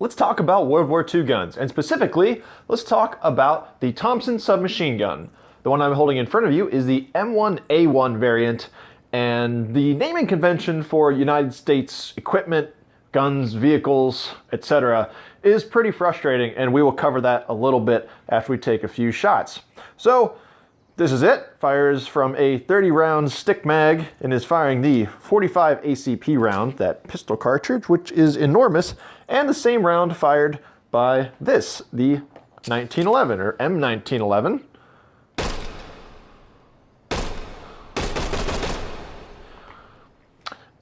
let's talk about World War II guns, and specifically, let's talk about the Thompson submachine gun. The one I'm holding in front of you is the M1A1 variant, and the naming convention for United States equipment, guns, vehicles, etc. is pretty frustrating, and we will cover that a little bit after we take a few shots. So, this is it. Fires from a 30-round stick mag and is firing the 45 ACP round, that pistol cartridge, which is enormous, and the same round fired by this, the 1911 or M1911.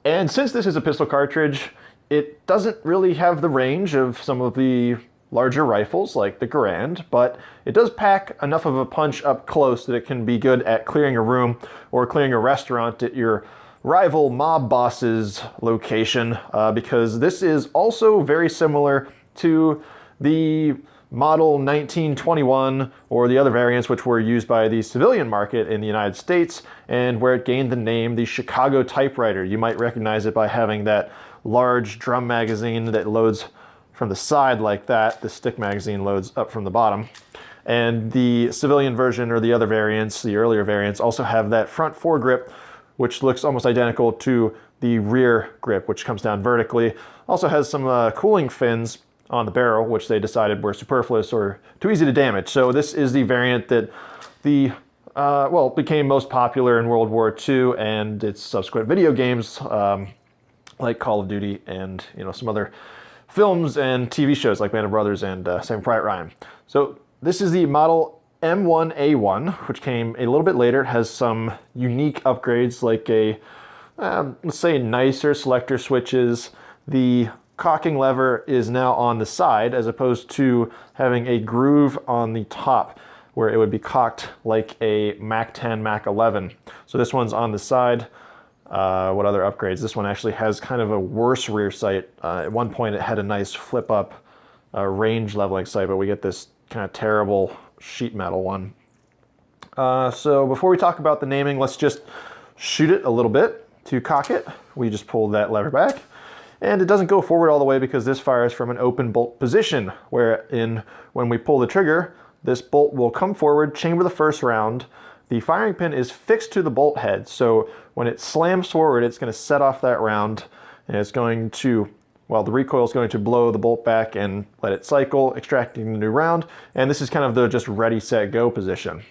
And since this is a pistol cartridge, it doesn't really have the range of some of the larger rifles like the Garand, but it does pack enough of a punch up close that it can be good at clearing a room or clearing a restaurant at your rival mob boss's location, because this is also very similar to the model 1921 or the other variants which were used by the civilian market in the United States, and where it gained the name the Chicago typewriter. You might recognize it by having that large drum magazine that loads from the side like that. The stick magazine loads up from the bottom. And the civilian version or the other variants, the earlier variants, also have that front foregrip, which looks almost identical to the rear grip, which comes down vertically. Also has some cooling fins on the barrel, which they decided were superfluous or too easy to damage. So this is the variant that became most popular in World War II and its subsequent video games, like Call of Duty and some other films and TV shows like Band of Brothers and Saving Private Ryan. So this is the model M1A1, which came a little bit later. It has some unique upgrades like let's say nicer selector switches. The cocking lever is now on the side as opposed to having a groove on the top where it would be cocked like a Mac 10, Mac 11. So this one's on the side. What other upgrades? This one actually has kind of a worse rear sight. At one point it had a nice flip up range leveling sight, but we get this kind of terrible sheet metal one. So before we talk about the naming, let's just shoot it a little bit. To cock it, we just pull that lever back, and it doesn't go forward all the way because this fires from an open bolt position, wherein when we pull the trigger, this bolt will come forward, chamber the first round. The firing pin is fixed to the bolt head, so when it slams forward, it's going to set off that round, and it's going to, well, the recoil is going to blow the bolt back and let it cycle, extracting the new round, and this is kind of the just ready, set, go position.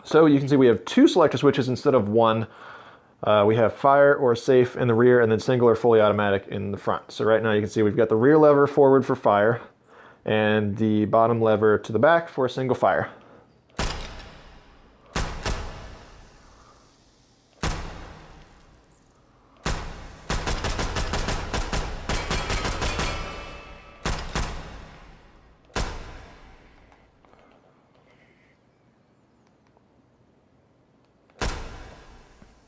So you can see we have two selector switches instead of one. We have fire or safe in the rear, and then single or fully automatic in the front. So right now you can see we've got the rear lever forward for fire, and the bottom lever to the back for single fire.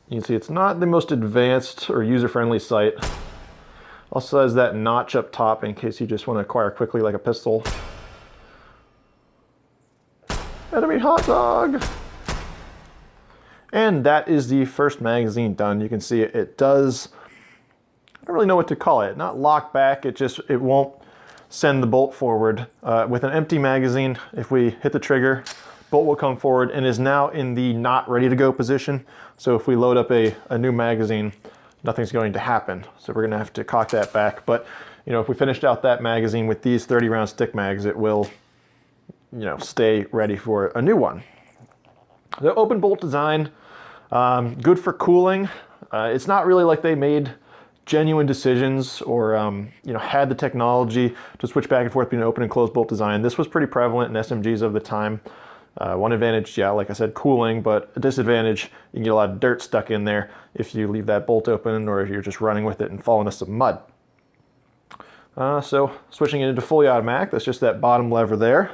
You can see it's not the most advanced or user-friendly sight. Also has that notch up top in case you just want to acquire quickly like a pistol. Enemy hot dog! And that is the first magazine done. You can see it does, I don't really know what to call it. Not lock back, it won't send the bolt forward. With an empty magazine, if we hit the trigger, bolt will come forward and is now in the not ready to go position. So if we load up a new magazine, nothing's going to happen. So we're gonna have to cock that back. But if we finished out that magazine with these 30-round stick mags, it will stay ready for a new one. The open bolt design, good for cooling. It's not really like they made genuine decisions or had the technology to switch back and forth between an open and closed bolt design. This was pretty prevalent in SMGs of the time. One advantage, yeah, like I said, cooling, but a disadvantage, you can get a lot of dirt stuck in there if you leave that bolt open or if you're just running with it and fall into some mud. So switching it into fully automatic, that's just that bottom lever there.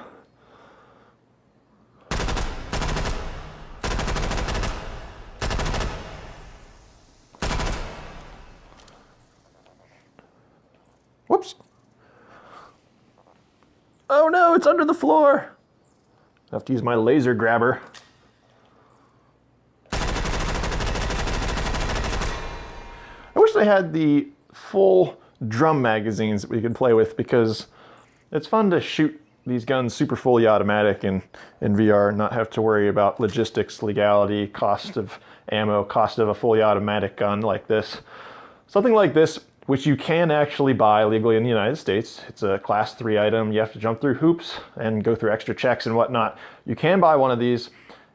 Whoops. Oh no, it's under the floor. I have to use my laser grabber. I wish they had the full drum magazines that we can play with, because it's fun to shoot these guns super fully automatic in VR, not have to worry about logistics, legality, cost of ammo, cost of a fully automatic gun like this. Something like this, which you can actually buy legally in the United States. It's a Class 3 item. You have to jump through hoops and go through extra checks and whatnot. You can buy one of these,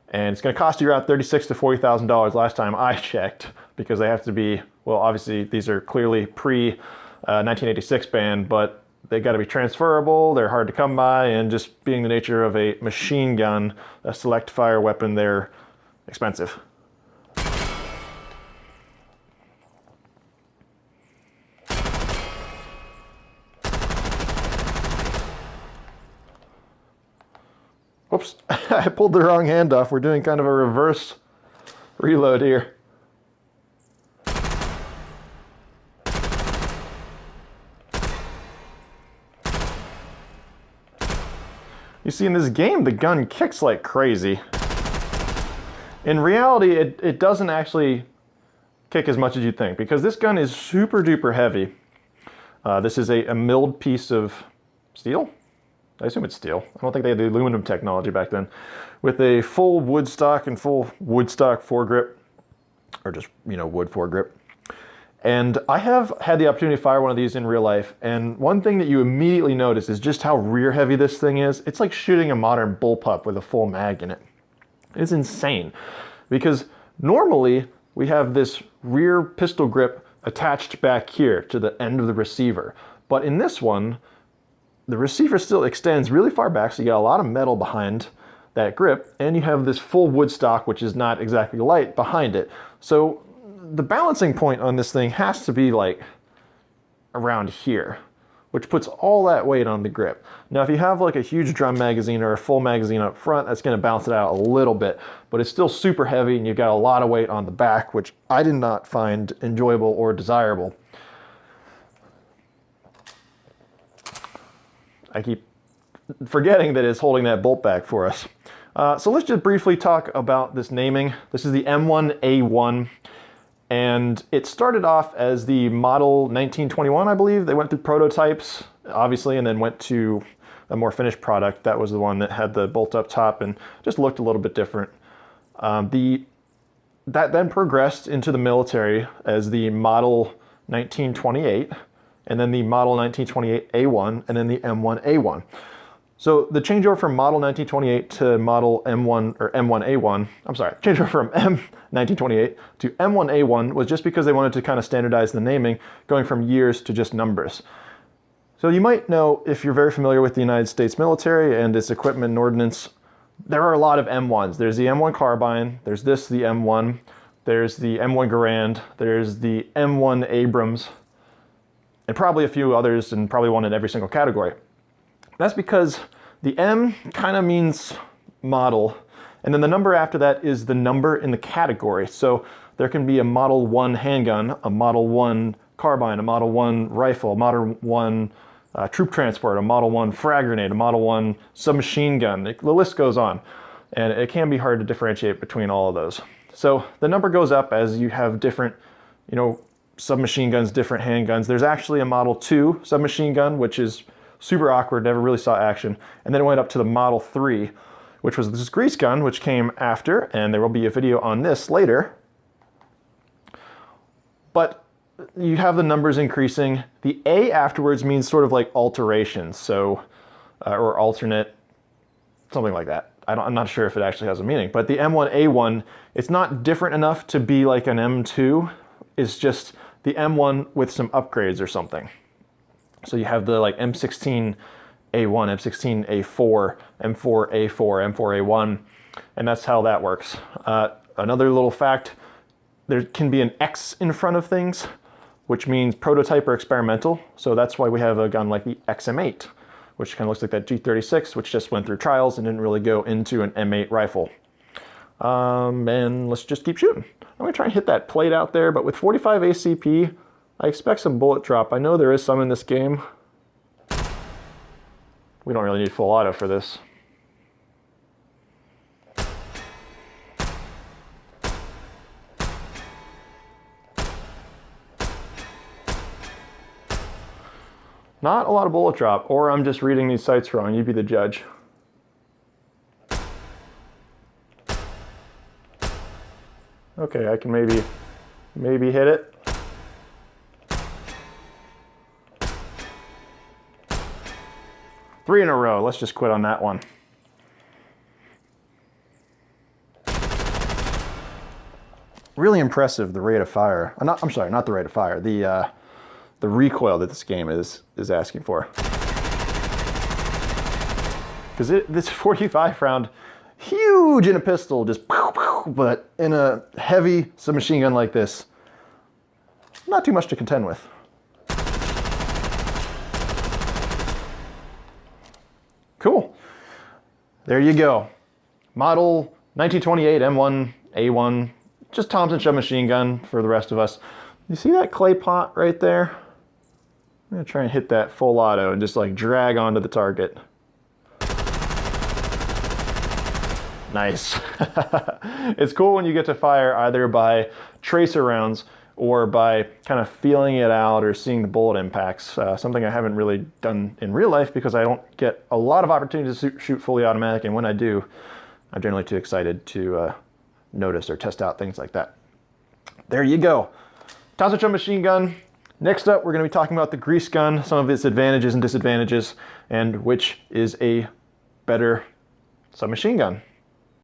and it's going to cost you around $36,000 to $40,000 last time I checked, because they have to be, well, obviously these are clearly pre-1986 ban, but they got to be transferable, they're hard to come by, and just being the nature of a machine gun, a select fire weapon, they're expensive. Whoops, I pulled the wrong hand off. We're doing kind of a reverse reload here. You see, in this game, the gun kicks like crazy. In reality, it doesn't actually kick as much as you'd think, because this gun is super duper heavy. This is a milled piece of steel? I assume it's steel. I don't think they had the aluminum technology back then. With a full wood stock and full wood stock foregrip, or just, you know, wood foregrip. And I have had the opportunity to fire one of these in real life, and one thing that you immediately notice is just how rear heavy this thing is. It's like shooting a modern bullpup with a full mag in it. It's insane, because normally we have this rear pistol grip attached back here to the end of the receiver. But in this one, the receiver still extends really far back, so you got a lot of metal behind that grip, and you have this full wood stock, which is not exactly light, behind it. So the balancing point on this thing has to be like around here, which puts all that weight on the grip. Now, if you have like a huge drum magazine or a full magazine up front, that's gonna balance it out a little bit, but it's still super heavy, and you've got a lot of weight on the back, which I did not find enjoyable or desirable. I keep forgetting that it's holding that bolt back for us. So let's just briefly talk about this naming. This is the M1A1, and it started off as the model 1921, I believe. They went through prototypes, obviously, and then went to a more finished product. That was the one that had the bolt up top and just looked a little bit different. That then progressed into the military as the model 1928, and then the model 1928A1, and then the M1A1. So the changeover from model 1928 to model M1 or M1A1, I'm sorry, changeover from M1928 to M1A1 was just because they wanted to kind of standardize the naming, going from years to just numbers. So you might know, if you're very familiar with the United States military and its equipment and ordnance, there are a lot of M1s. There's the M1 carbine, there's this, the M1, there's the M1 Garand, there's the M1 Abrams, and probably a few others, and probably one in every single category. That's because the M kind of means model, and then the number after that is the number in the category. So there can be a Model 1 handgun, a Model 1 carbine, a Model 1 rifle, a Model 1 troop transport, a Model 1 frag grenade, a Model 1 submachine gun. The list goes on, and it can be hard to differentiate between all of those. So the number goes up as you have different, you know, submachine guns, different handguns. There's actually a Model 2 submachine gun, which is super awkward, never really saw action. And then it went up to the Model 3, which was this grease gun, which came after, and there will be a video on this later. But you have the numbers increasing. The A afterwards means sort of like alterations, so, or alternate, something like that. I'm not sure if it actually has a meaning, but the M1A1, it's not different enough to be like an M2. It's just the M1 with some upgrades or something. So you have the like M16A1, M16A4, M4A4, M4A1, and that's how that works. Another little fact, there can be an X in front of things, which means prototype or experimental. So that's why we have a gun like the XM8, which kind of looks like that G36, which just went through trials and didn't really go into an M8 rifle. And let's just keep shooting. I'm gonna try and hit that plate out there, but with 45 ACP, I expect some bullet drop. I know there is some in this game. We don't really need full auto for this. Not a lot of bullet drop, or I'm just reading these sights wrong. You be the judge. Okay, I can maybe hit it. Three in a row. Let's just quit on that one. Really impressive, the rate of fire. I'm sorry, not the rate of fire. The recoil that this game is asking for. Because this 45 round, huge in a pistol, just pow, pow, but in a heavy submachine gun like this, not too much to contend with. Cool. There you go. Model 1928 M1A1, just Thompson submachine gun for the rest of us. You see that clay pot right there? I'm gonna try and hit that full auto and just like drag onto the target. Nice. It's cool when you get to fire either by tracer rounds or by kind of feeling it out or seeing the bullet impacts. Something I haven't really done in real life because I don't get a lot of opportunities to shoot fully automatic, and when I do, I'm generally too excited to notice or test out things like that. There you go. Thompson submachine gun. Next up, we're going to be talking about the grease gun, some of its advantages and disadvantages, and which is a better submachine gun.